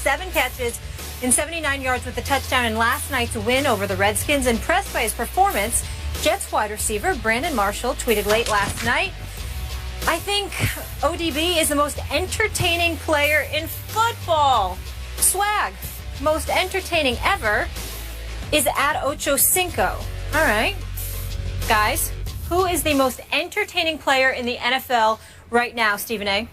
7 catches and 79 yards with a touchdown in last night's win over the Redskins. Impressed by his performance, Jets wide receiver Brandon Marshall tweeted late last night, "I think ODB is the most entertaining player in football. Swag, most entertaining ever is at Ocho Cinco." All right, guys, who is the most entertaining player in the NFL right now, Stephen A.?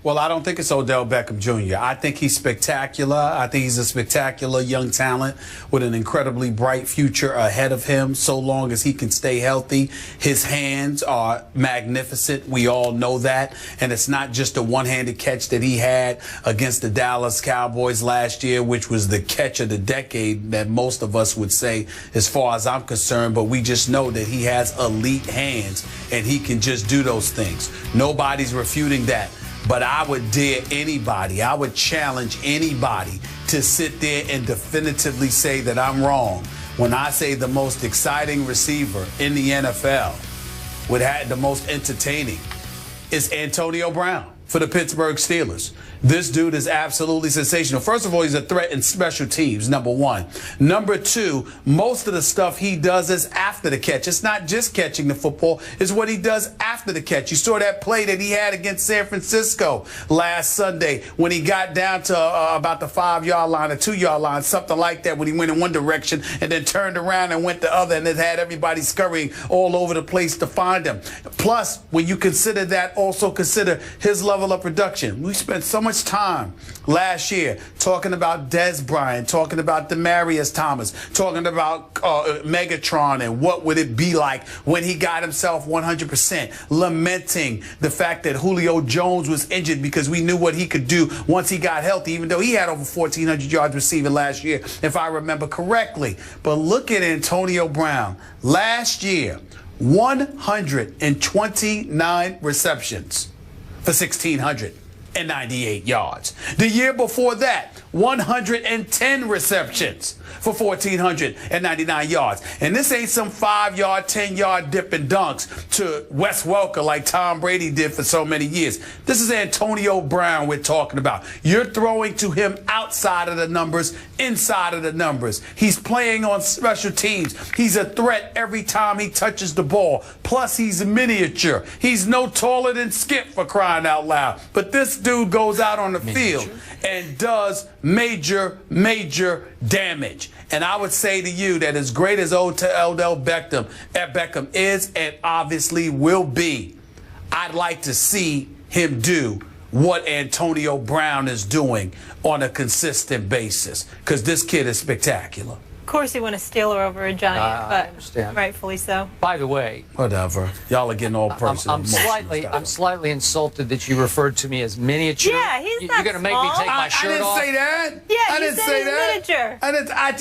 Well, I don't think it's Odell Beckham Jr. I think he's spectacular. I think he's a spectacular young talent with an incredibly bright future ahead of him, so long as he can stay healthy. His hands are magnificent. We all know that. And it's not just a one-handed catch that he had against the Dallas Cowboys last year, which was the catch of the decade that most of us would say, as far as I'm concerned. But we just know that he has elite hands, and he can just do those things. Nobody's refuting that. But I would dare anybody, I would challenge anybody to sit there and definitively say that I'm wrong when I say the most exciting receiver in the NFL, would have the most entertaining, is Antonio Brown for the Pittsburgh Steelers. This dude is absolutely sensational. First of all, he's a threat in special teams, number one. Number two, most of the stuff he does is after the catch. It's not just catching the football, it's what he does after the catch. You saw that play that he had against San Francisco last Sunday when he got down to about the 5-yard line or 2-yard line, something like that, when he went in one direction and then turned around and went the other, and it had everybody scurrying all over the place to find him. Plus, when you consider that, also consider his level of production. We spent so much time last year talking about Dez Bryant, talking about Demaryius Thomas, talking about Megatron and what would it be like when he got himself 100%, lamenting the fact that Julio Jones was injured because we knew what he could do once he got healthy, even though he had over 1,400 yards receiving last year, if I remember correctly. But look at Antonio Brown. Last year, 129 receptions for 1,698 yards. The year before that, 110 receptions for 1,499 yards. And this ain't some 5-yard, 10-yard dip and dunks to Wes Welker like Tom Brady did for so many years. This is Antonio Brown we're talking about. You're throwing to him outside of the numbers, inside of the numbers. He's playing on special teams. He's a threat every time he touches the ball. Plus, he's miniature. He's no taller than Skip, for crying out loud. But this dude goes out on the field and does major damage. And I would say to you that as great as Odell Beckham is and obviously will be, I'd like to see him do what Antonio Brown is doing on a consistent basis, because this kid is spectacular. Of course, you want a Steeler over a Giant, but I understand. Rightfully so. By the way, whatever. Y'all are getting all personal. I'm slightly insulted that you referred to me as miniature. Yeah, he's not You're going to make me take my shirt off? I didn't say that. Yeah, I didn't say that. Miniature. I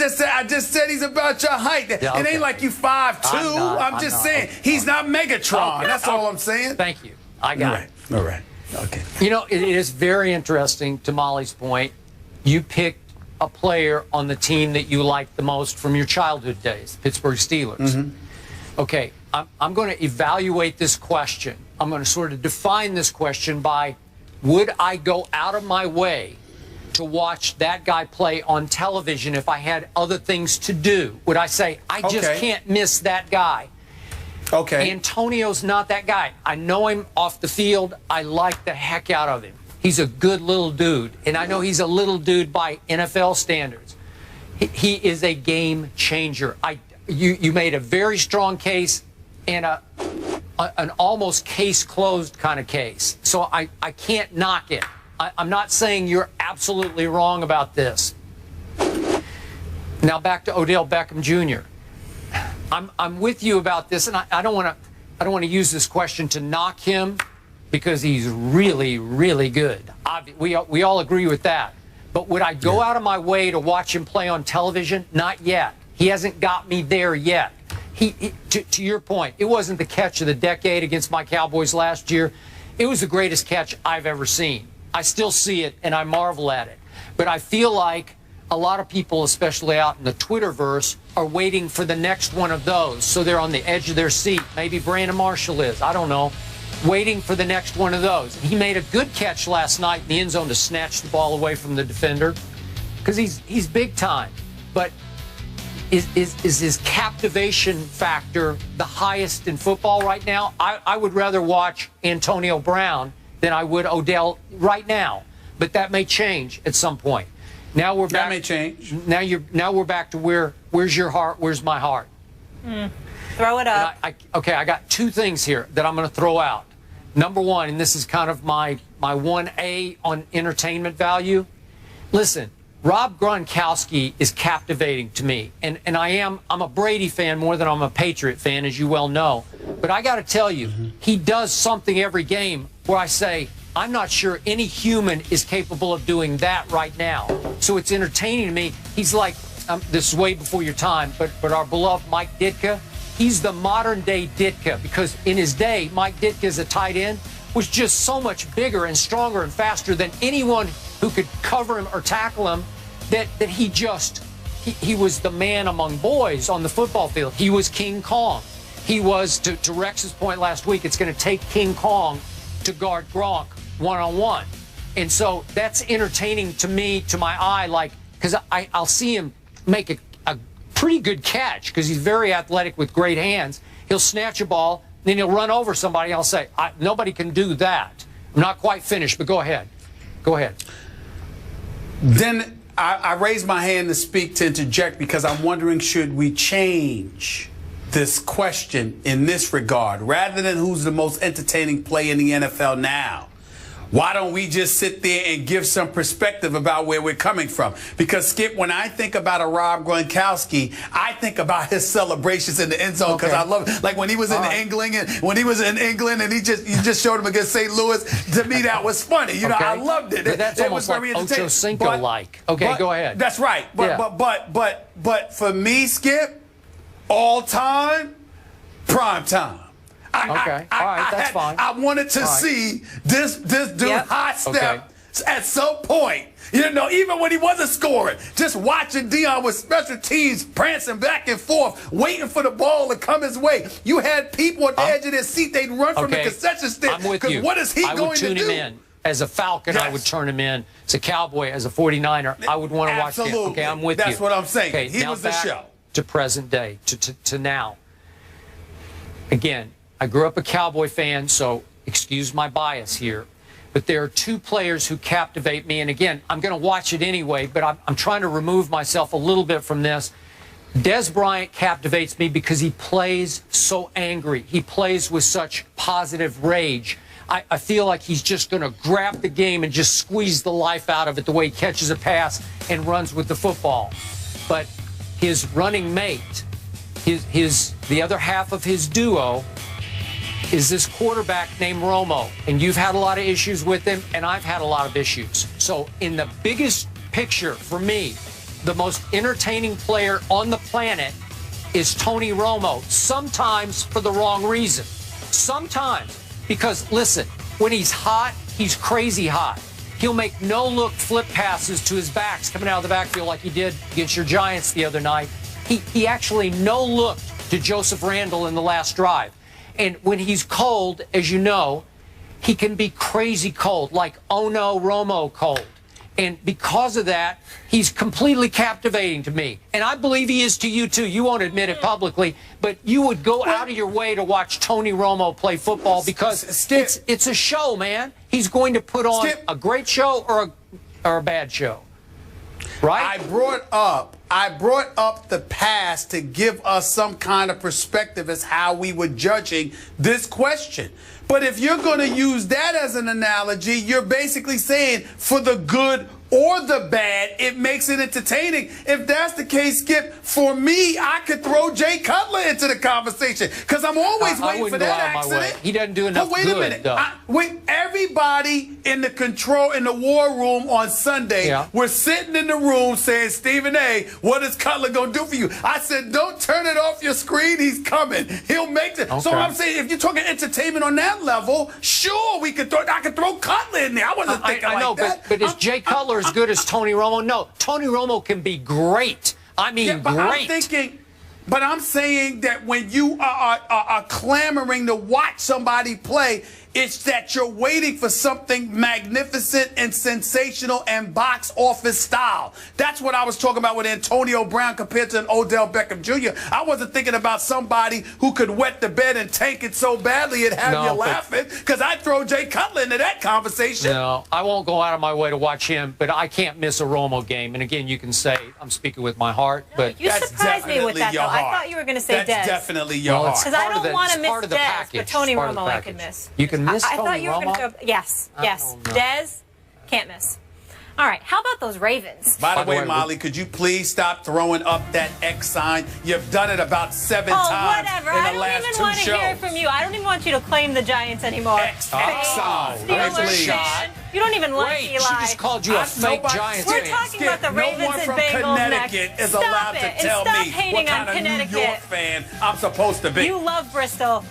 just said he's about your height. Yeah, It ain't like you 5'2". I'm just saying he's not Megatron. That's all I'm saying. Thank you. I got it. All right. Okay. You know, it is very interesting, to Molly's point. You picked a player on the team that you liked the most from your childhood days, the Pittsburgh Steelers. Mm-hmm. Okay, I'm going to evaluate this question. I'm going to sort of define this question by, would I go out of my way to watch that guy play on television if I had other things to do? Would I say, I just can't miss that guy? Okay. Antonio's not that guy. I know him off the field. I like the heck out of him. He's a good little dude, and I know he's a little dude by NFL standards. He is a game changer. You made a very strong case and an almost case closed kind of case. So I can't knock it. I'm not saying you're absolutely wrong about this. Now back to Odell Beckham Jr. I'm with you about this, and I don't want to use this question to knock him, because he's really good. We all agree with that. But would I go out of my way to watch him play on television? Not yet. He hasn't got me there yet. To your point, it wasn't the catch of the decade against my Cowboys last year. It was the greatest catch I've ever seen. I still see it, and I marvel at it. But I feel like a lot of people, especially out in the Twitterverse, are waiting for the next one of those. So they're on the edge of their seat. Maybe Brandon Marshall is. I don't know. waiting for the next one of those. He made a good catch last night in the end zone to snatch the ball away from the defender because he's big time. But is his captivation factor the highest in football right now? I would rather watch Antonio Brown than I would Odell right now. But that may change at some point. Now we're back. That may change. Now we're back to where's your heart? Where's my heart? Throw it up. Okay, I got two things here that I'm going to throw out. Number one, and this is kind of my 1A on entertainment value. Listen, Rob Gronkowski is captivating to me, and I'm a Brady fan more than I'm a Patriot fan, as you well know. But I got to tell you, he does something every game where I say, I'm not sure any human is capable of doing that right now. So it's entertaining to me. He's like, this is way before your time, but our beloved Mike Ditka, he's the modern day Ditka, because in his day, Mike Ditka as a tight end was just so much bigger and stronger and faster than anyone who could cover him or tackle him, that he was the man among boys on the football field. He was King Kong. He was, to Rex's point last week, it's going to take King Kong to guard Gronk one-on-one. And so that's entertaining to me, to my eye, like, because I'll see him make a pretty good catch because he's very athletic with great hands. He'll snatch a ball, then he'll run over somebody. I'll say, nobody can do that. I'm not quite finished, but go ahead. Go ahead. Then I raise my hand to speak, to interject, because I'm wondering, should we change this question in this regard? Rather than who's the most entertaining player in the NFL now, why don't we just sit there and give some perspective about where we're coming from? Because, Skip, when I think about a Rob Gronkowski, I think about his celebrations in the end zone, because I love it. Like when he was in England, and you just showed him against St. Louis. To me, that was funny. You know, I loved it. But that's it almost was very like Ocho entertaining. Cinco-like. Okay, go ahead. That's right. But for me, Skip, all time, prime time. All right, that's fine. I wanted to see this dude high step at some point. You know, even when he wasn't scoring, just watching Dion with special teams prancing back and forth, waiting for the ball to come his way. You had people at the edge of their seat; they'd run from the concession stand. I'm with you. What is he going to do? I would tune him in. As a Falcon, I would turn him in. As a Cowboy, as a 49er, I would want to watch him. Okay, I'm with you. That's what I'm saying. Okay, he was the show. To present day, to now. Again, I grew up a Cowboy fan, so excuse my bias here. But there are two players who captivate me. And again, I'm going to watch it anyway, but I'm trying to remove myself a little bit from this. Des Bryant captivates me because he plays so angry. He plays with such positive rage. I feel like he's just going to grab the game and just squeeze the life out of it the way he catches a pass and runs with the football. But his running mate, the other half of his duo, is this quarterback named Romo. And you've had a lot of issues with him, and I've had a lot of issues. So in the biggest picture for me, the most entertaining player on the planet is Tony Romo, sometimes for the wrong reason. Sometimes. Because, listen, when he's hot, he's crazy hot. He'll make no-look flip passes to his backs coming out of the backfield like he did against your Giants the other night. He actually no-looked to Joseph Randle in the last drive. And when he's cold, as you know, he can be crazy cold, like oh no, Romo cold. And because of that, he's completely captivating to me. And I believe he is to you, too. You won't admit it publicly, but you would go out of your way to watch Tony Romo play football because it's a show, man. He's going to put on a great show or a bad show. Right? I brought up the past to give us some kind of perspective as how we were judging this question. But if you're going to use that as an analogy, you're basically saying for the good or the bad, it makes it entertaining. If that's the case, Skip, for me, I could throw Jay Cutler into the conversation because I'm always waiting for that accident. He doesn't do enough good. But wait a minute. Everybody in the war room on Sunday, we're sitting in the room saying, Stephen A., what is Cutler going to do for you? I said, don't turn it off your screen. He's coming. He'll make it. Okay. So I'm saying, if you're talking entertainment on that level, sure, I could throw Cutler in there. I wasn't thinking like that. But is Jay Cutler as good as Tony Romo? No, Tony Romo can be great. I mean, great. But I'm saying that when you are clamoring to watch somebody play, It's that you're waiting for something magnificent and sensational and box office style. That's what I was talking about with Antonio Brown compared to an Odell Beckham Jr. I wasn't thinking about somebody who could wet the bed and tank it so badly it have you laughing, because I'd throw Jay Cutler into that conversation. No, I won't go out of my way to watch him, but I can't miss a Romo game. And again, you can say I'm speaking with my heart, but you surprised me with that, though. I thought you were going to say Dez. That's definitely your heart. Because I don't want to miss Dez, but Tony Romo I could miss. You can miss I Tony thought you were Romo? going to go. Yes. Dez, can't miss. All right, how about those Ravens? By the way, Molly, could you please stop throwing up that X sign? You've done it about 7 times whatever. in the last 2 shows. I don't even want to hear it from you. I don't even want you to claim the Giants anymore. X sign. Steelers fan. You don't even like Eli. She just called you a fake Giants We're fan. talking about the Ravens no one and from Bengals Connecticut next. is Stop allowed it. to tell and stop me hating what on kind of Connecticut. New York fan I'm supposed to be. You love Bristol.